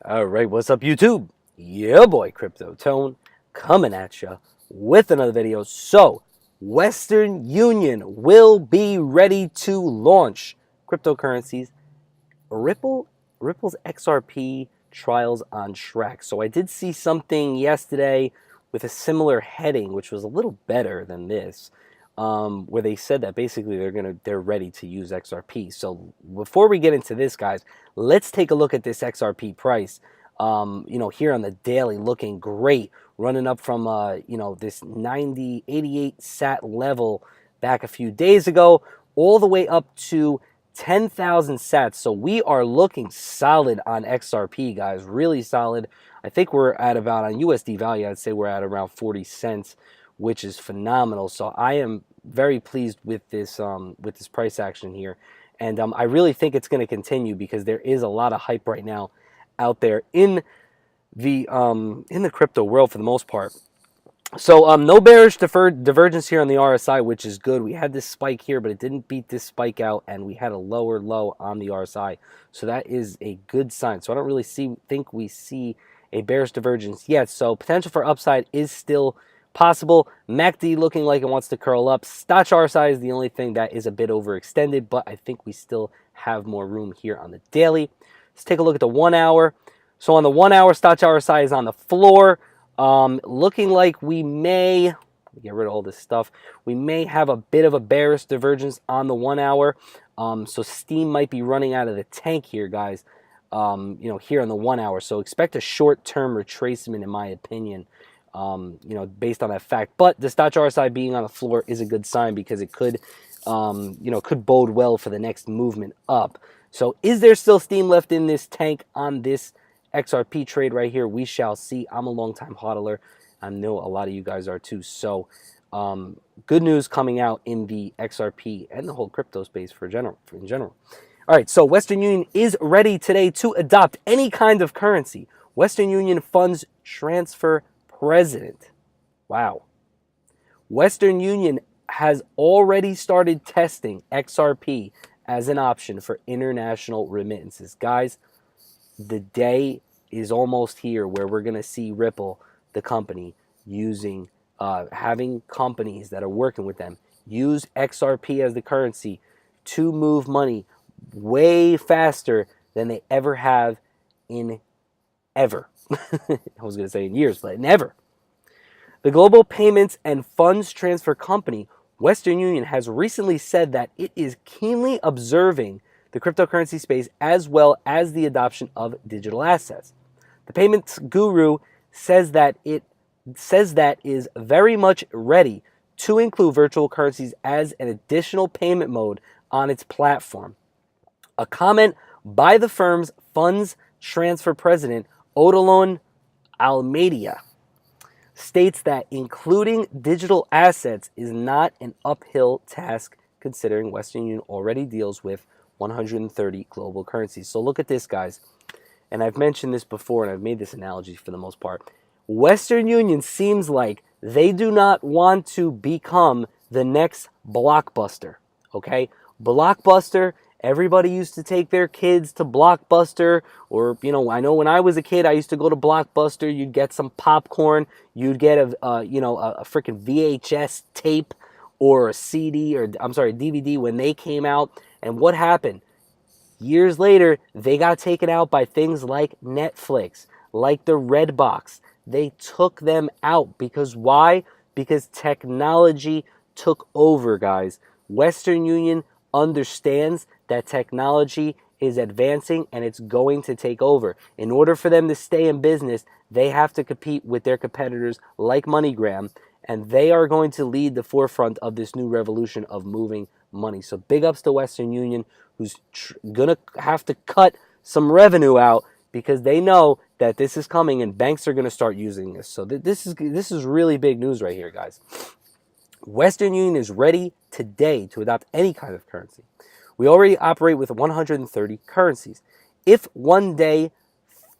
All right, what's up, YouTube? Yeah, boy, Crypto Tone coming at you with another video. So, Western Union will be ready to launch cryptocurrencies. Ripple's XRP trials on track. So, I did see something yesterday with a similar heading, which was a little better than this, where they said that basically they're ready to use XRP. So, before we get into this, guys, let's take a look at this XRP price. Here on the daily, looking great, running up from this 88 sat level back a few days ago, all the way up to 10,000 sats. So we are looking solid on XRP, guys, really solid. I think we're at about, on USD value, I'd say we're at around 40 cents, which is phenomenal. So I am very pleased with this price action here. And I really think it's going to continue because there is a lot of hype right now out there in the crypto world for the most part. So no bearish divergence here on the RSI, which is good. We had this spike here, but it didn't beat this spike out, and we had a lower low on the RSI. So that is a good sign. So I don't really think we see a bearish divergence yet. So potential for upside is still possible. MACD looking like it wants to curl up. Stoch RSI is the only thing that is a bit overextended, but I think we still have more room here on the daily. Let's take a look at the 1 hour. So on the 1 hour, Stoch RSI is on the floor. Looking like we may, get rid of all this stuff, we may have a bit of a bearish divergence on the 1 hour. So steam might be running out of the tank here, guys, here on the 1 hour. So expect a short-term retracement, in my opinion, based on that fact. But the Stoch RSI being on the floor is a good sign because it could bode well for the next movement up. So is there still steam left in this tank on this XRP trade right here? We shall see. I'm a long-time hodler. I know a lot of you guys are too. So good news coming out in the XRP and the whole crypto space in general. All right, so Western Union is ready today to adopt any kind of currency. Western Union funds transfer president. Wow. Western Union has already started testing XRP as an option for international remittances. Guys, the day is almost here where we're going to see Ripple, the company, having companies that are working with them use XRP as the currency to move money way faster than they ever have in ever. I was going to say in years, but in ever. The global payments and funds transfer company, Western Union, has recently said that it is keenly observing the cryptocurrency space as well as the adoption of digital assets. The payments guru says that is very much ready to include virtual currencies as an additional payment mode on its platform. A comment by the firm's funds transfer president, Odilon Almeida, states that including digital assets is not an uphill task considering Western Union already deals with 130 global currencies. So look at this, guys. And I've mentioned this before, and I've made this analogy for the most part. Western Union seems like they do not want to become the next Blockbuster, okay? Blockbuster, everybody used to take their kids to Blockbuster, or, I know when I was a kid, I used to go to Blockbuster. You'd get some popcorn. You'd get a freaking VHS tape or a CD, or I'm sorry, DVD when they came out. And what happened? Years later, they got taken out by things like Netflix, like the Redbox. They took them out because why? Because technology took over, guys. Western Union understands that technology is advancing and it's going to take over. In order for them to stay in business, they have to compete with their competitors like MoneyGram, and they are going to lead the forefront of this new revolution of moving money. So big ups to Western Union, who's going to have to cut some revenue out because they know that this is coming and banks are going to start using this. So this is really big news right here, guys. Western Union is ready today to adopt any kind of currency. We already operate with 130 currencies. If one day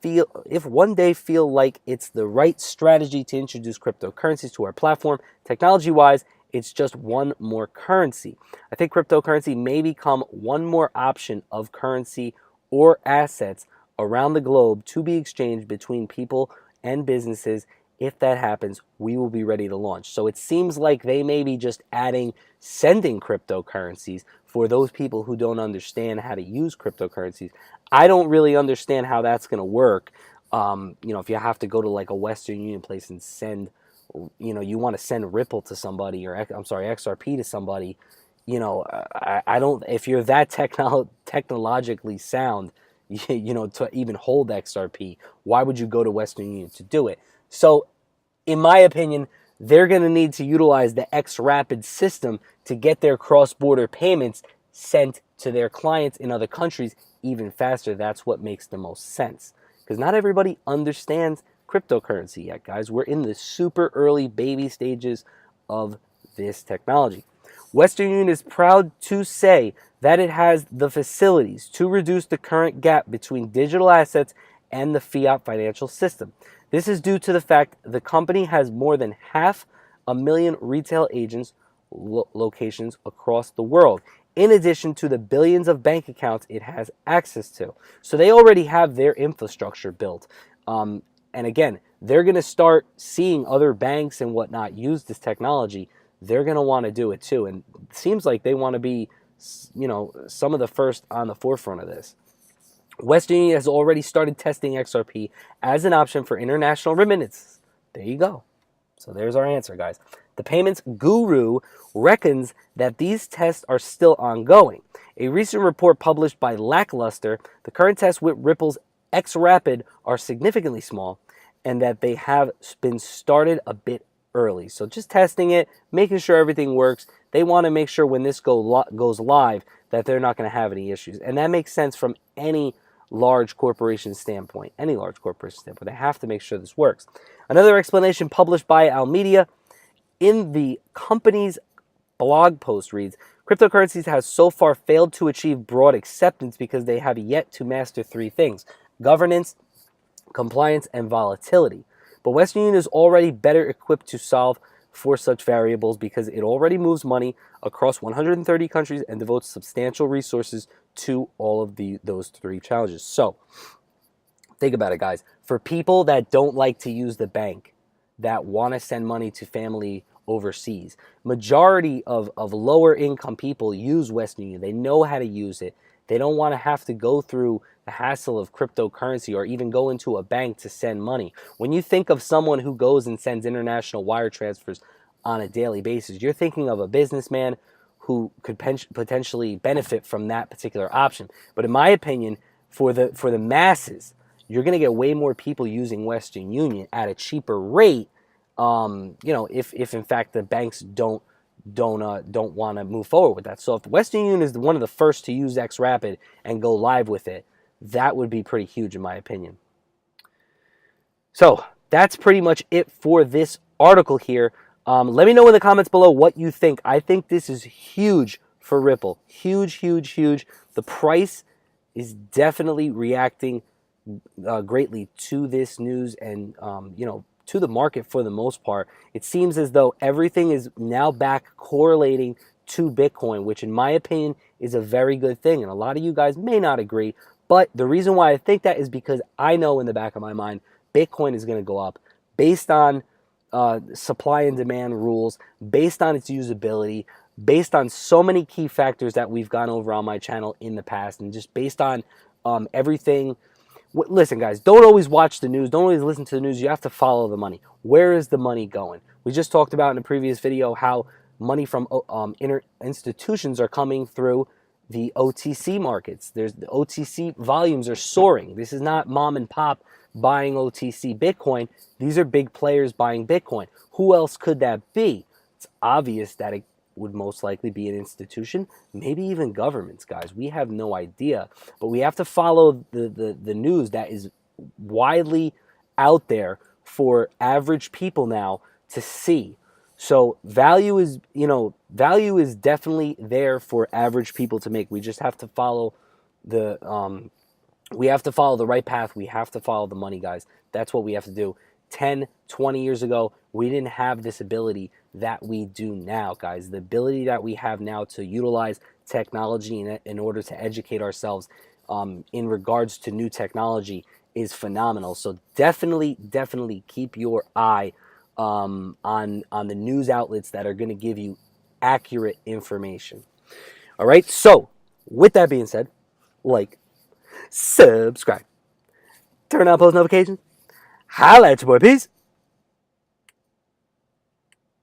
feel like it's the right strategy to introduce cryptocurrencies to our platform, technology-wise, it's just one more currency. I think cryptocurrency may become one more option of currency or assets around the globe to be exchanged between people and businesses. If that happens, we will be ready to launch. So it seems like they may be just sending cryptocurrencies for those people who don't understand how to use cryptocurrencies. I don't really understand how that's going to work. If you have to go to like a Western Union place and send, you want to send Ripple to somebody, or I'm sorry, XRP to somebody, I don't, if you're that technologically sound, to even hold XRP, why would you go to Western Union to do it? So, in my opinion, they're going to need to utilize the X-Rapid system to get their cross-border payments sent to their clients in other countries even faster. That's what makes the most sense. Because not everybody understands cryptocurrency yet, guys. We're in the super early baby stages of this technology. Western Union is proud to say that it has the facilities to reduce the current gap between digital assets and the fiat financial system. This is due to the fact the company has more than 500,000 retail agents locations across the world, in addition to the billions of bank accounts it has access to. So they already have their infrastructure built. And again, they're going to start seeing other banks and whatnot use this technology. They're going to want to do it too. And it seems like they want to be, some of the first on the forefront of this. Western Union has already started testing XRP as an option for international remittances. There you go. So there's our answer, guys. The payments guru reckons that these tests are still ongoing. A recent report published by Lackluster, the current tests with Ripple's X-Rapid are significantly small, and that they have been started a bit early. So just testing it, making sure everything works. They want to make sure when this goes live that they're not going to have any issues. And that makes sense from any large corporation standpoint. They have to make sure this works. Another explanation published by Almedia in the company's blog post reads, cryptocurrencies has so far failed to achieve broad acceptance because they have yet to master three things: governance, compliance, and volatility. But Western Union is already better equipped to solve for such variables because it already moves money across 130 countries and devotes substantial resources to all of those three challenges. So, think about it, guys. For people that don't like to use the bank, that want to send money to family overseas, majority of lower income people use Western Union. They know how to use it. They don't want to have to go through the hassle of cryptocurrency or even go into a bank to send money. When you think of someone who goes and sends international wire transfers on a daily basis, you're thinking of a businessman who could potentially benefit from that particular option. But in my opinion, for the masses, you're going to get way more people using Western Union at a cheaper rate. If in fact the banks don't want to move forward with that. So if Western Union is one of the first to use X-Rapid and go live with it, that would be pretty huge in my opinion. So that's pretty much it for this article here. Let me know in the comments below what you think. I think this is huge for Ripple. Huge, huge, huge. The price is definitely reacting greatly to this news and, to the market for the most part. It seems as though everything is now back correlating to Bitcoin, which in my opinion is a very good thing. And a lot of you guys may not agree, but the reason why I think that is because I know in the back of my mind, Bitcoin is going to go up based on supply and demand rules, based on its usability, based on so many key factors that we've gone over on my channel in the past, and just based on everything. Listen, guys, don't always watch the news. Don't always listen to the news. You have to follow the money. Where is the money going? We just talked about in a previous video how money from institutions are coming through the OTC markets. The OTC volumes are soaring. This is not mom and pop buying OTC Bitcoin. These are big players buying Bitcoin. Who else could that be? It's obvious that it would most likely be an institution, maybe even governments, guys. We have no idea, but we have to follow the news that is widely out there for average people now to see. So value is definitely there for average people to make. We just have to follow the right path. We have to follow the money, guys. That's what we have to do. 10, 20 years ago, we didn't have this ability that we do now, guys. The ability that we have now to utilize technology in order to educate ourselves in regards to new technology is phenomenal. So definitely keep your eye on the news outlets that are going to give you accurate information. All right. So with that being said, like, subscribe, turn on post notifications, holla at your boy, peace.